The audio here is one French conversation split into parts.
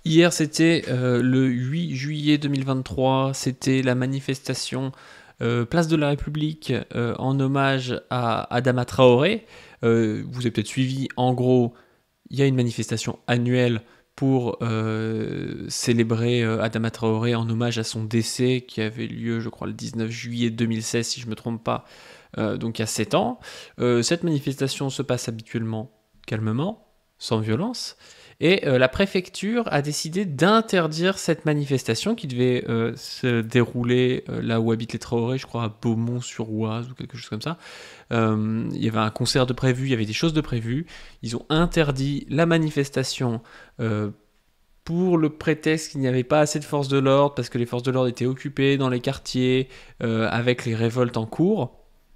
Hier, c'était le 8 juillet 2023, c'était la manifestation Place de la République en hommage à Adama Traoré. Vous avez peut-être suivi, en gros, il y a une manifestation annuelle pour célébrer Adama Traoré en hommage à son décès qui avait lieu, je crois, le 19 juillet 2016, si je ne me trompe pas, donc il y a 7 ans. Cette manifestation se passe habituellement calmement, sans violence, et la préfecture a décidé d'interdire cette manifestation qui devait se dérouler là où habitent les Traoré, je crois à Beaumont-sur-Oise ou quelque chose comme ça. Il y avait un concert de prévu, il y avait des choses de prévues. Ils ont interdit la manifestation pour le prétexte qu'il n'y avait pas assez de forces de l'ordre, parce que les forces de l'ordre étaient occupées dans les quartiers avec les révoltes en cours.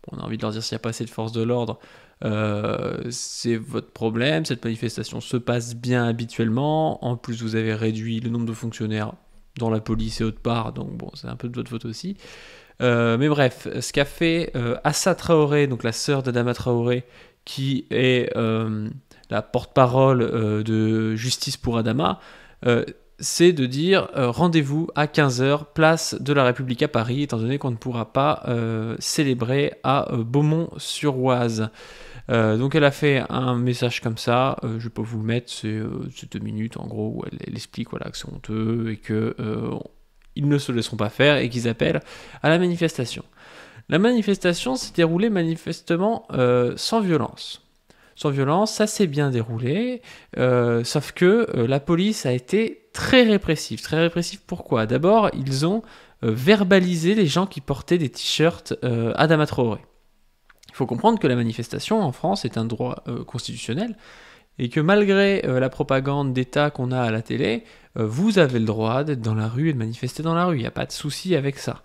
On a envie de leur dire, s'il n'y a pas assez de forces de l'ordre, c'est votre problème, cette manifestation se passe bien habituellement, en plus vous avez réduit le nombre de fonctionnaires dans la police et autre part, donc bon, c'est un peu de votre faute aussi. Mais bref, ce qu'a fait Assa Traoré, donc la sœur d'Adama Traoré, qui est la porte-parole de Justice pour Adama, c'est de dire rendez-vous à 15h, place de la République à Paris, étant donné qu'on ne pourra pas célébrer à Beaumont-sur-Oise. Donc elle a fait un message comme ça, je vais pas vous le mettre, c'est 2 minutes en gros, où elle explique voilà, que c'est honteux et que ils ne se laisseront pas faire et qu'ils appellent à la manifestation. La manifestation s'est déroulée manifestement sans violence. Sans violence, ça s'est bien déroulé, sauf que la police a été très répressive. Très répressive pourquoi ? D'abord, ils ont verbalisé les gens qui portaient des t-shirts Adama Traoré. Il faut comprendre que la manifestation en France est un droit constitutionnel et que malgré la propagande d'État qu'on a à la télé, vous avez le droit d'être dans la rue et de manifester dans la rue. Il n'y a pas de souci avec ça.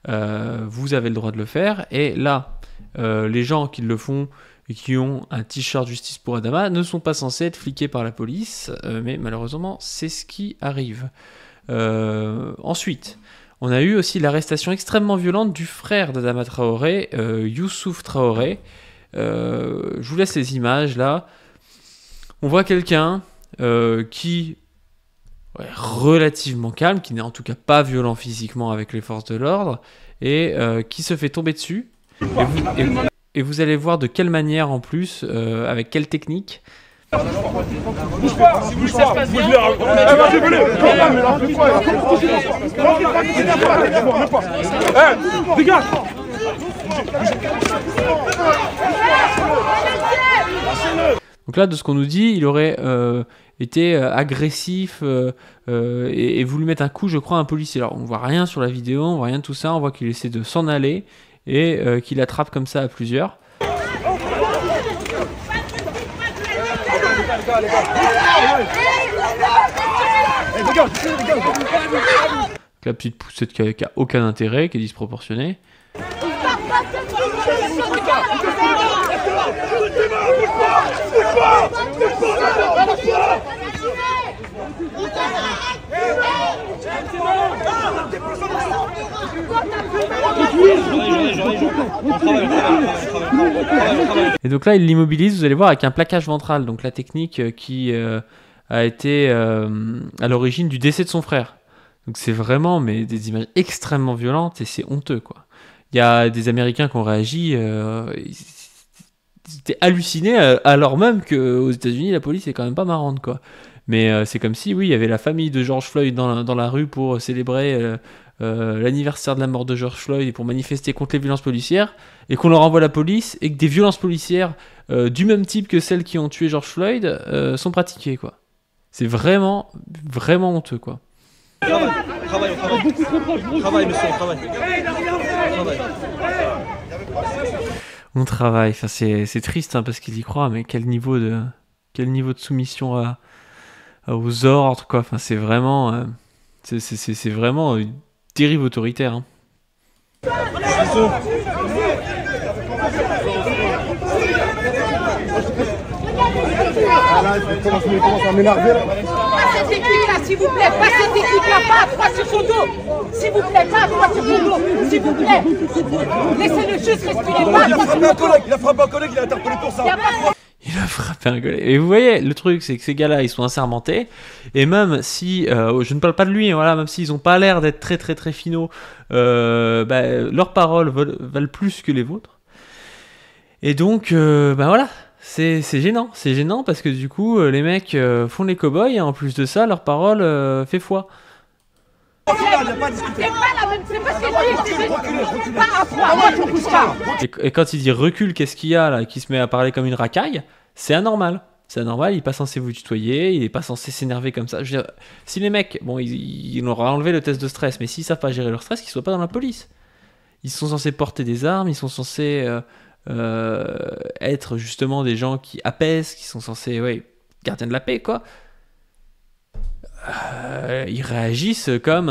Vous avez le droit de le faire. Et là, les gens qui le font et qui ont un t-shirt Justice pour Adama ne sont pas censés être fliqués par la police. Mais malheureusement, c'est ce qui arrive. Ensuite, on a eu aussi l'arrestation extrêmement violente du frère d'Adama Traoré, Youssouf Traoré. Je vous laisse les images là. On voit quelqu'un qui est relativement calme, qui n'est en tout cas pas violent physiquement avec les forces de l'ordre, et qui se fait tomber dessus. Et vous allez voir de quelle manière en plus, avec quelle technique. Bouge pas, si vous ça se passe bien. Dégage. Donc là, de ce qu'on nous dit, il aurait été agressif et voulu mettre un coup, je crois, à un policier. Alors, on voit rien sur la vidéo, on voit rien de tout ça, on voit qu'il essaie de s'en aller et qu'il attrape comme ça à plusieurs. La petite poussette qui a aucun intérêt, qui est disproportionnée. Et donc là, il l'immobilise, vous allez voir, avec un plaquage ventral. Donc la technique qui a été à l'origine du décès de son frère. Donc c'est vraiment des images extrêmement violentes et c'est honteux, quoi. Il y a des Américains qui ont réagi, ils étaient hallucinés alors même qu'aux États-Unis la police est quand même pas marrante, quoi. Mais c'est comme si, oui, il y avait la famille de George Floyd dans la rue pour célébrer l'anniversaire de la mort de George Floyd et pour manifester contre les violences policières, et qu'on leur envoie la police et que des violences policières du même type que celles qui ont tué George Floyd sont pratiquées, quoi. C'est vraiment, vraiment honteux, quoi. Travaille, monsieur, on travaille. On travaille, enfin, c'est triste parce qu'il y croit, mais quel niveau de soumission aux ordres, quoi. Enfin, c'est vraiment une dérive autoritaire, hein. commence à m'énerver là. Pas cette équipe-là, s'il vous plaît. Pas cette équipe-là, pas à 3 sur son dos. S'il vous plaît, pas à 3 sur son dos. S'il vous plaît. Laissez-le juste respirer. Il a frappé un collègue, il a interpellé pour ça. Il a frappé un collègue. Et vous voyez, le truc, c'est que ces gars-là, ils sont assermentés. Et même si, je ne parle pas de lui, voilà, même s'ils n'ont pas l'air d'être très très très finaux, leurs paroles valent plus que les vôtres. Et donc, voilà, c'est gênant parce que du coup, les mecs font les cow-boys et en plus de ça, leurs paroles fait foi. C'est pas la même, c'est pas ce que je dis, pas à toi, moi je bouge pas. Et quand il dit recule, qu'est-ce qu'il y a là, qui se met à parler comme une racaille, c'est anormal. C'est anormal, il n'est pas censé vous tutoyer, il n'est pas censé s'énerver comme ça. Je veux dire, si les mecs, bon, ils auraient enlevé le test de stress, mais s'ils savent pas gérer leur stress, qu'ils soient pas dans la police. Ils sont censés porter des armes, ils sont censés être justement des gens qui apaisent, qui sont censés, gardiens de la paix, quoi. Ils réagissent comme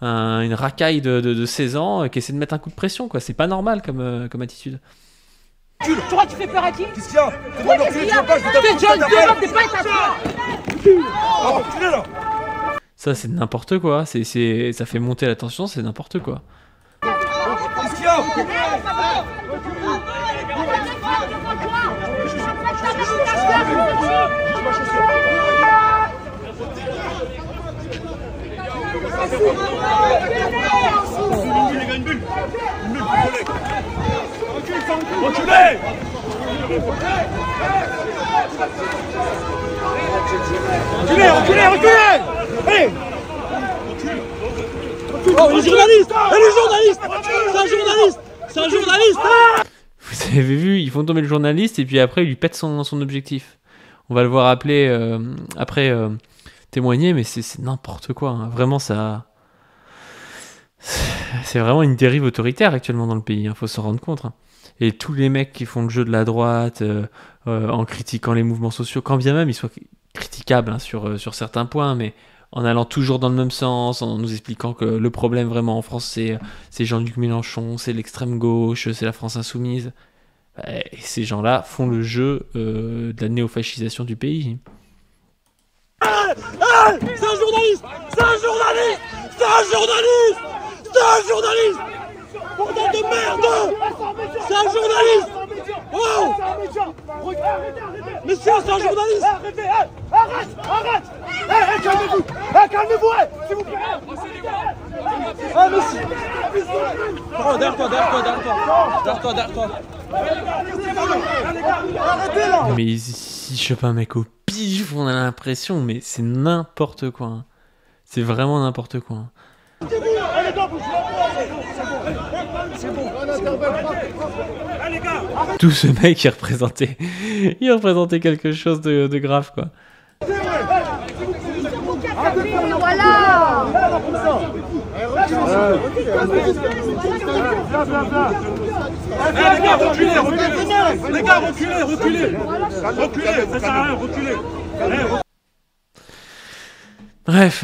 une racaille de 16 ans qui essaie de mettre un coup de pression, quoi. C'est pas normal comme attitude. Tu crois que tu fais peur à qui? Qu'est-ce qu'il y a? Oui, qu'est-ce qu'il y a? T'es pas état. Ça, c'est n'importe quoi. Ça fait monter la tension, c'est n'importe quoi. Qu'est-ce qu'il y a? Reculez! Reculez! Allez! Oh, les journalistes! C'est un journaliste! Vous avez vu, ils font tomber le journaliste et puis après, ils lui pètent son objectif. On va le voir appeler après témoigner, mais c'est n'importe quoi. Hein. Vraiment, ça... C'est vraiment une dérive autoritaire actuellement dans le pays, faut s'en rendre compte. Hein. Et tous les mecs qui font le jeu de la droite en critiquant les mouvements sociaux, quand bien même ils soient critiquables sur certains points, mais en allant toujours dans le même sens, en nous expliquant que le problème vraiment en France, c'est Jean-Luc Mélenchon, c'est l'extrême gauche, c'est la France insoumise. Et ces gens-là font le jeu de la néofascisation du pays. C'est un journaliste! Bordel de merde! C'est un journaliste! Oh! Monsieur, c'est un journaliste! Arrête! Calmez-vous! Calmez-vous! S'il vous plaît! Ah, monsieur! Oh, derrière toi! Arrêtez là! Mais si je chope un mec au pif, on a l'impression, mais c'est n'importe quoi. Hein. C'est vraiment n'importe quoi. Hein. Tout ce mec il représentait quelque chose de grave, quoi. Voilà. Les gars, reculez! Ça sert à rien, reculez! Bref,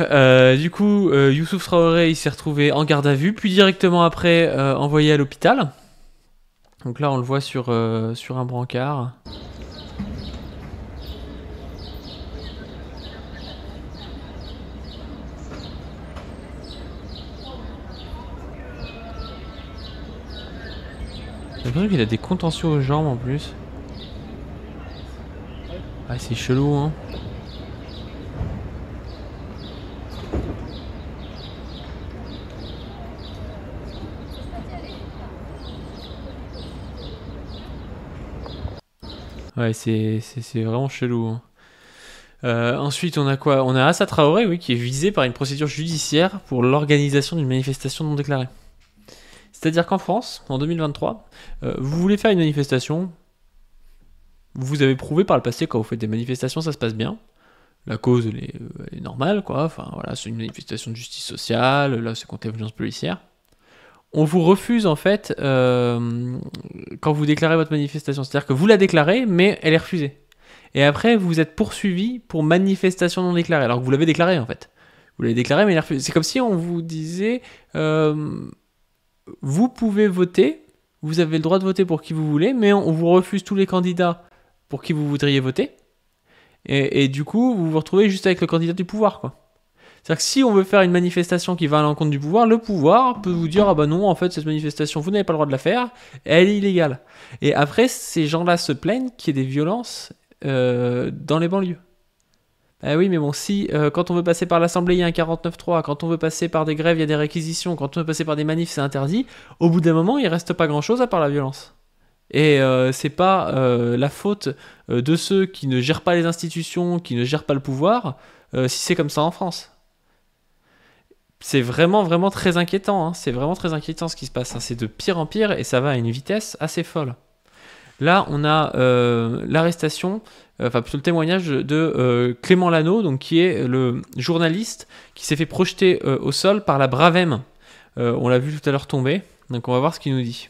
du coup, Youssouf Traoré, il s'est retrouvé en garde à vue, puis directement après envoyé à l'hôpital. Donc là, on le voit sur un brancard. J'ai l'impression qu'il a des contentions aux jambes en plus. Ah, c'est chelou, hein. Ouais, c'est vraiment chelou. Hein. Ensuite, on a quoi? On a Assa Traoré, oui, qui est visé par une procédure judiciaire pour l'organisation d'une manifestation non déclarée. C'est-à-dire qu'en France, en 2023, vous voulez faire une manifestation, vous avez prouvé par le passé quand vous faites des manifestations, ça se passe bien. La cause, elle est normale, quoi. Enfin, voilà, c'est une manifestation de justice sociale, là, c'est contre la violence policière. On vous refuse, en fait, quand vous déclarez votre manifestation. C'est-à-dire que vous la déclarez, mais elle est refusée. Et après, vous êtes poursuivi pour manifestation non déclarée, alors que vous l'avez déclarée, en fait. Vous l'avez déclarée, mais elle est refusée. C'est comme si on vous disait... vous pouvez voter, vous avez le droit de voter pour qui vous voulez, mais on vous refuse tous les candidats pour qui vous voudriez voter. Et du coup, vous vous retrouvez juste avec le candidat du pouvoir, quoi. C'est-à-dire que si on veut faire une manifestation qui va à l'encontre du pouvoir, le pouvoir peut vous dire « Ah bah non, en fait, cette manifestation, vous n'avez pas le droit de la faire, elle est illégale. » Et après, ces gens-là se plaignent qu'il y ait des violences dans les banlieues. Ah oui, mais bon, si quand on veut passer par l'Assemblée, il y a un 49.3, quand on veut passer par des grèves, il y a des réquisitions, quand on veut passer par des manifs, c'est interdit, au bout d'un moment, il reste pas grand-chose à part la violence. Et c'est pas la faute de ceux qui ne gèrent pas les institutions, qui ne gèrent pas le pouvoir, si c'est comme ça en France. C'est vraiment, vraiment très inquiétant, hein. C'est vraiment très inquiétant ce qui se passe, hein. C'est de pire en pire et ça va à une vitesse assez folle. Là, on a l'arrestation, enfin plutôt le témoignage de Clément Lano, donc, qui est le journaliste qui s'est fait projeter au sol par la Bravem. On l'a vu tout à l'heure tomber, donc on va voir ce qu'il nous dit.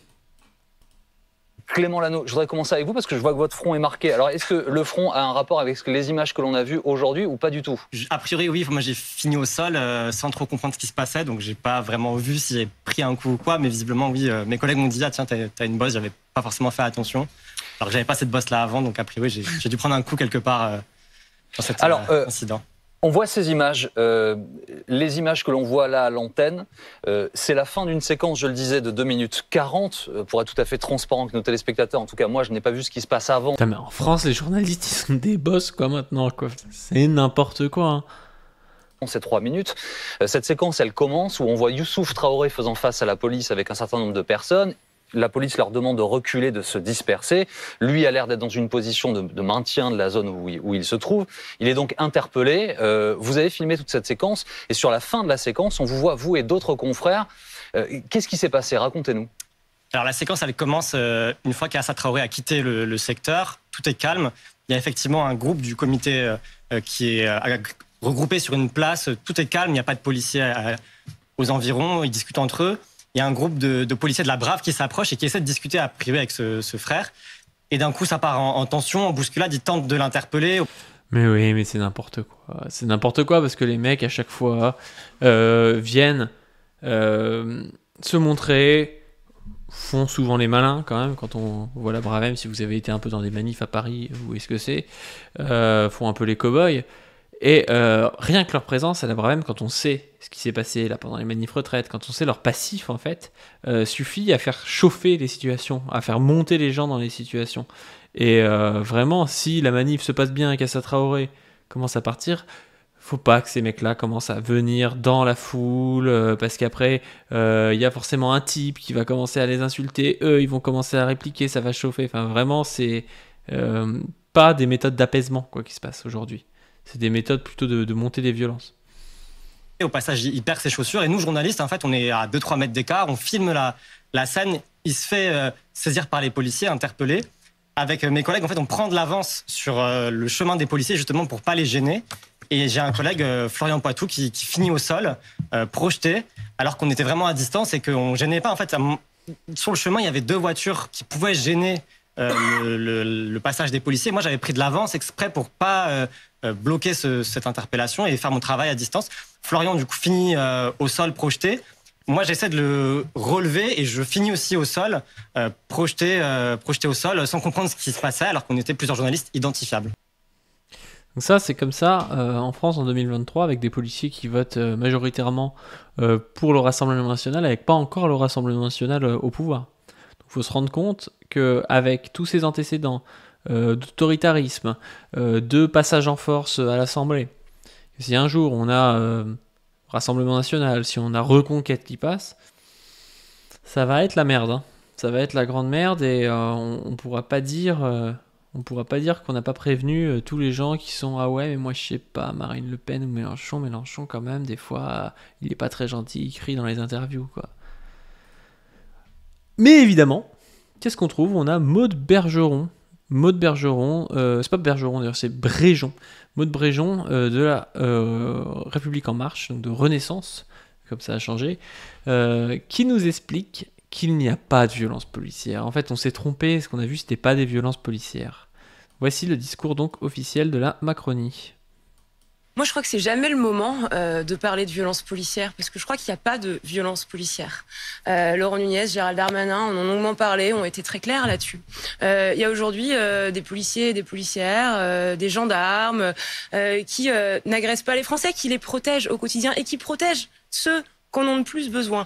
Clément Lano, je voudrais commencer avec vous parce que je vois que votre front est marqué. Alors, est-ce que le front a un rapport avec les images que l'on a vues aujourd'hui ou pas du tout? A priori, oui. Moi, j'ai fini au sol sans trop comprendre ce qui se passait, donc j'ai pas vraiment vu si j'ai pris un coup ou quoi, mais visiblement, oui. Mes collègues m'ont dit, ah tiens, t'as une bosse, j'avais pas forcément fait attention. Alors que j'avais pas cette bosse-là avant, donc a priori, j'ai dû prendre un coup quelque part dans cet incident. On voit ces images, les images que l'on voit là à l'antenne, c'est la fin d'une séquence, je le disais, de 2 minutes 40, pour être tout à fait transparent avec nos téléspectateurs. En tout cas, moi, je n'ai pas vu ce qui se passe avant. Putain, mais en France, les journalistes, ils sont des boss, quoi, maintenant, quoi. C'est n'importe quoi, hein. Ces 3 minutes. Cette séquence, elle commence où on voit Youssouf Traoré faisant face à la police avec un certain nombre de personnes. La police leur demande de reculer, de se disperser. Lui a l'air d'être dans une position de maintien de la zone où il se trouve. Il est donc interpellé. Vous avez filmé toute cette séquence et sur la fin de la séquence, on vous voit, vous et d'autres confrères. Qu'est-ce qui s'est passé? Racontez-nous. Alors la séquence, elle commence une fois qu'Assa Traoré a quitté le secteur. Tout est calme. Il y a effectivement un groupe du comité qui est regroupé sur une place. Tout est calme. Il n'y a pas de policiers aux environs. Ils discutent entre eux. Il y a un groupe de policiers de la Brave qui s'approche et qui essaie de discuter à privé avec ce frère. Et d'un coup, ça part en tension, en bousculade. Ils tentent de l'interpeller. Mais oui, mais c'est n'importe quoi. C'est n'importe quoi parce que les mecs, à chaque fois, viennent se montrer, font souvent les malins quand même. Quand on voit la Bravem, si vous avez été un peu dans des manifs à Paris, vous voyez ce que c'est, font un peu les cow-boys. Et rien que leur présence à la Bravem, quand on sait ce qui s'est passé là pendant les manifs retraites, quand on sait leur passif en fait, suffit à faire chauffer les situations, à faire monter les gens dans les situations. Et vraiment, si la manif se passe bien et qu'Assa Traoré commence à partir, faut pas que ces mecs-là commencent à venir dans la foule, parce qu'après, il y a forcément un type qui va commencer à les insulter, eux, ils vont commencer à répliquer, ça va chauffer. Enfin, vraiment, c'est pas des méthodes d'apaisement quoi qui se passe aujourd'hui. C'est des méthodes plutôt de monter des violences. Et au passage, il perd ses chaussures. Et nous, journalistes, en fait, on est à 2-3 mètres d'écart. On filme la scène. Il se fait saisir par les policiers, interpellé. Avec mes collègues, en fait, on prend de l'avance sur le chemin des policiers, justement, pour pas les gêner. Et j'ai un collègue, Florian Poitou, qui finit au sol, projeté, alors qu'on était vraiment à distance et qu'on gênait pas. En fait, sur le chemin, il y avait 2 voitures qui pouvaient gêner le passage des policiers. Moi, j'avais pris de l'avance exprès pour pas bloquer cette interpellation et faire mon travail à distance. Florian, du coup, finit au sol projeté. Moi, j'essaie de le relever et je finis aussi au sol, projeté au sol, sans comprendre ce qui se passait, alors qu'on était plusieurs journalistes identifiables. Donc ça, c'est comme ça en France en 2023, avec des policiers qui votent majoritairement pour le Rassemblement national, avec pas encore le Rassemblement national au pouvoir. Donc il faut se rendre compte qu'avec tous ces antécédents d'autoritarisme, de passage en force à l'Assemblée, si un jour on a Rassemblement national, si on a Reconquête qui passe, ça va être la merde, hein. Ça va être la grande merde et on pourra pas dire qu'on n'a pas prévenu tous les gens qui sont ah ouais mais moi je sais pas, Marine Le Pen ou Mélenchon quand même des fois il est pas très gentil, il crie dans les interviews quoi. Mais évidemment, qu'est-ce qu'on trouve? On a Maud Bergeron, c'est pas Bergeron d'ailleurs, c'est Bréjon. Maud Bréjon de la République En Marche, donc de Renaissance, comme ça a changé, qui nous explique qu'il n'y a pas de violence policière. En fait, on s'est trompé, ce qu'on a vu, c'était pas des violences policières. Voici le discours donc officiel de la Macronie. Moi, je crois que c'est jamais le moment de parler de violence policière, parce que je crois qu'il n'y a pas de violence policière. Laurent Nunez, Gérald Darmanin en ont longuement parlé, ont été très clairs là-dessus. Il y a aujourd'hui des policiers, des policières, des gendarmes qui n'agressent pas les Français, qui les protègent au quotidien et qui protègent ceux qu'on en a le plus besoin.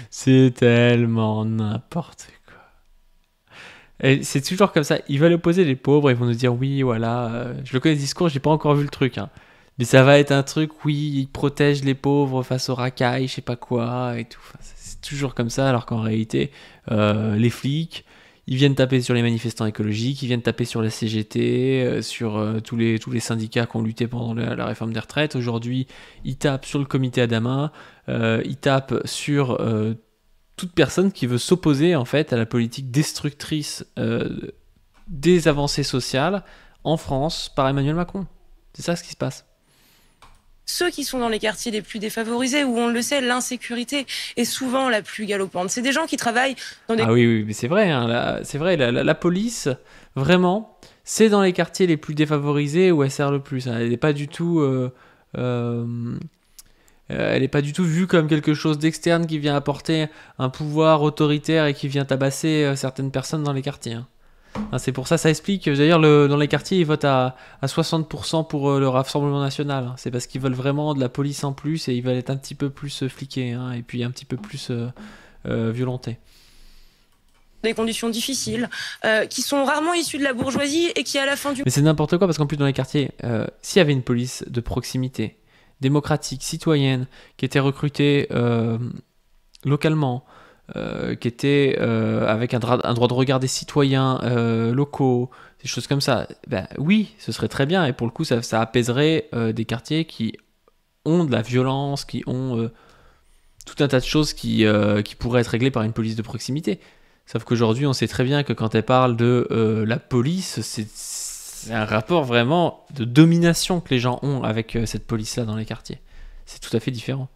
C'est tellement n'importe quoi. Et c'est toujours comme ça. Ils veulent opposer les pauvres, ils vont nous dire oui, voilà. Je le connais le discours, j'ai pas encore vu le truc. Hein. Mais ça va être un truc, oui, ils protègent les pauvres face aux racailles, je sais pas quoi, et tout. Enfin, c'est toujours comme ça, alors qu'en réalité, les flics, ils viennent taper sur les manifestants écologiques, ils viennent taper sur la CGT, sur tous les syndicats qui ont lutté pendant la réforme des retraites. Aujourd'hui, ils tapent sur le comité Adama, ils tapent sur toute personne qui veut s'opposer en fait à la politique destructrice des avancées sociales en France par Emmanuel Macron. C'est ça ce qui se passe. Ceux qui sont dans les quartiers les plus défavorisés, où on le sait, l'insécurité est souvent la plus galopante. C'est des gens qui travaillent dans des... Ah oui, mais c'est vrai, hein, c'est vrai, la police, vraiment, c'est dans les quartiers les plus défavorisés où elle sert le plus. Hein. Elle n'est pas du tout... elle n'est pas du tout vue comme quelque chose d'externe qui vient apporter un pouvoir autoritaire et qui vient tabasser certaines personnes dans les quartiers. Hein. C'est pour ça, ça explique. D'ailleurs, dans les quartiers, ils votent à 60% pour le Rassemblement National. Hein. C'est parce qu'ils veulent vraiment de la police en plus et ils veulent être un petit peu plus fliqués hein, et puis un petit peu plus violentés. Des conditions difficiles, qui sont rarement issues de la bourgeoisie et qui, à la fin du... Mais c'est n'importe quoi parce qu'en plus, dans les quartiers, s'il y avait une police de proximité, démocratique, citoyenne, qui était recrutée localement, qui était avec un droit de regard des citoyens locaux, des choses comme ça, ben oui, ce serait très bien. Et pour le coup, ça apaiserait des quartiers qui ont de la violence, qui ont tout un tas de choses qui pourraient être réglées par une police de proximité. Sauf qu'aujourd'hui, on sait très bien que quand elle parle de la police, c'est un rapport vraiment de domination que les gens ont avec cette police-là dans les quartiers. C'est tout à fait différent.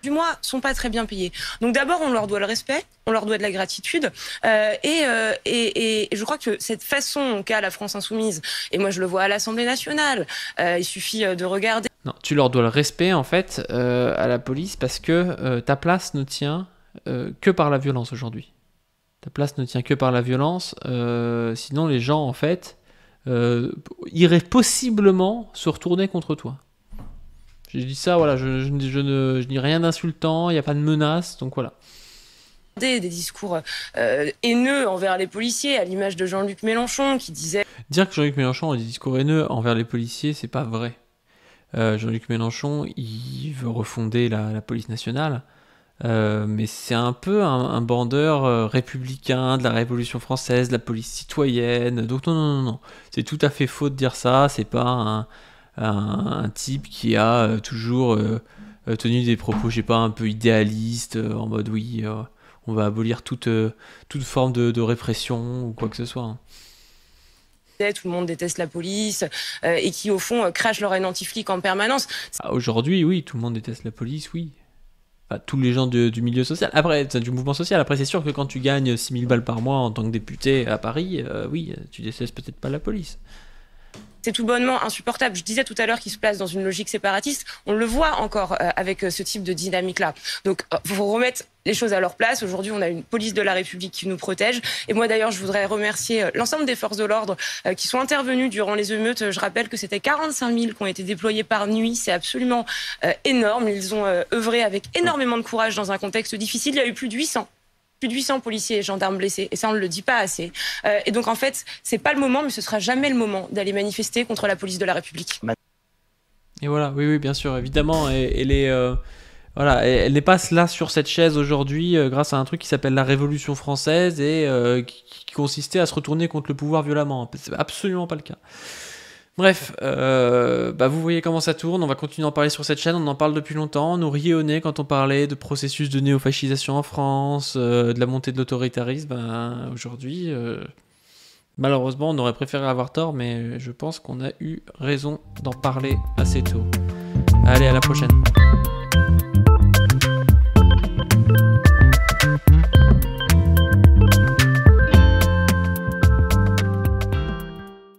Du mois sont pas très bien payés. Donc d'abord, on leur doit le respect, on leur doit de la gratitude. Et je crois que cette façon qu'a la France Insoumise, et moi je le vois à l'Assemblée nationale, il suffit de regarder... Non, tu leur dois le respect en fait à la police parce que ta place ne tient que par la violence aujourd'hui. Ta place ne tient que par la violence, sinon les gens en fait iraient possiblement se retourner contre toi. J'ai dit ça, voilà, je dis rien d'insultant, il n'y a pas de menace, donc voilà. Des discours haineux envers les policiers, à l'image de Jean-Luc Mélenchon qui disait... Dire que Jean-Luc Mélenchon a des discours haineux envers les policiers, c'est pas vrai. Jean-Luc Mélenchon, il veut refonder la police nationale, mais c'est un peu un bandeur républicain de la Révolution française, de la police citoyenne, donc non. C'est tout à fait faux de dire ça, c'est pas un type qui a toujours tenu des propos, je sais pas, un peu idéalistes, en mode oui, on va abolir toute forme de répression ou quoi que ce soit. Hein. Tout le monde déteste la police et qui au fond crachent leur haine anti-flic en permanence. Aujourd'hui, oui, tout le monde déteste la police, oui. Enfin, tous les gens du milieu social, après, du mouvement social. Après, c'est sûr que quand tu gagnes 6 000 balles par mois en tant que député à Paris, oui, tu détestes peut-être pas la police. C'est tout bonnement insupportable. Je disais tout à l'heure qu'il se place dans une logique séparatiste. On le voit encore avec ce type de dynamique-là. Donc, il faut remettre les choses à leur place. Aujourd'hui, on a une police de la République qui nous protège. Et moi, d'ailleurs, je voudrais remercier l'ensemble des forces de l'ordre qui sont intervenues durant les émeutes. Je rappelle que c'était 45 000 qui ont été déployés par nuit. C'est absolument énorme. Ils ont œuvré avec énormément de courage dans un contexte difficile. Il y a eu plus de 800 policiers et gendarmes blessés, et ça on ne le dit pas assez. Et donc en fait, c'est pas le moment, mais ce sera jamais le moment d'aller manifester contre la police de la République. Et voilà, oui, bien sûr, évidemment, elle n'est pas là sur cette chaise aujourd'hui grâce à un truc qui s'appelle la Révolution française et qui consistait à se retourner contre le pouvoir violemment. C'est absolument pas le cas. Bref, vous voyez comment ça tourne, on va continuer à en parler sur cette chaîne, on en parle depuis longtemps, on nous riait au nez quand on parlait de processus de néofascisation en France, de la montée de l'autoritarisme. Aujourd'hui, malheureusement, on aurait préféré avoir tort, mais je pense qu'on a eu raison d'en parler assez tôt. Allez, à la prochaine.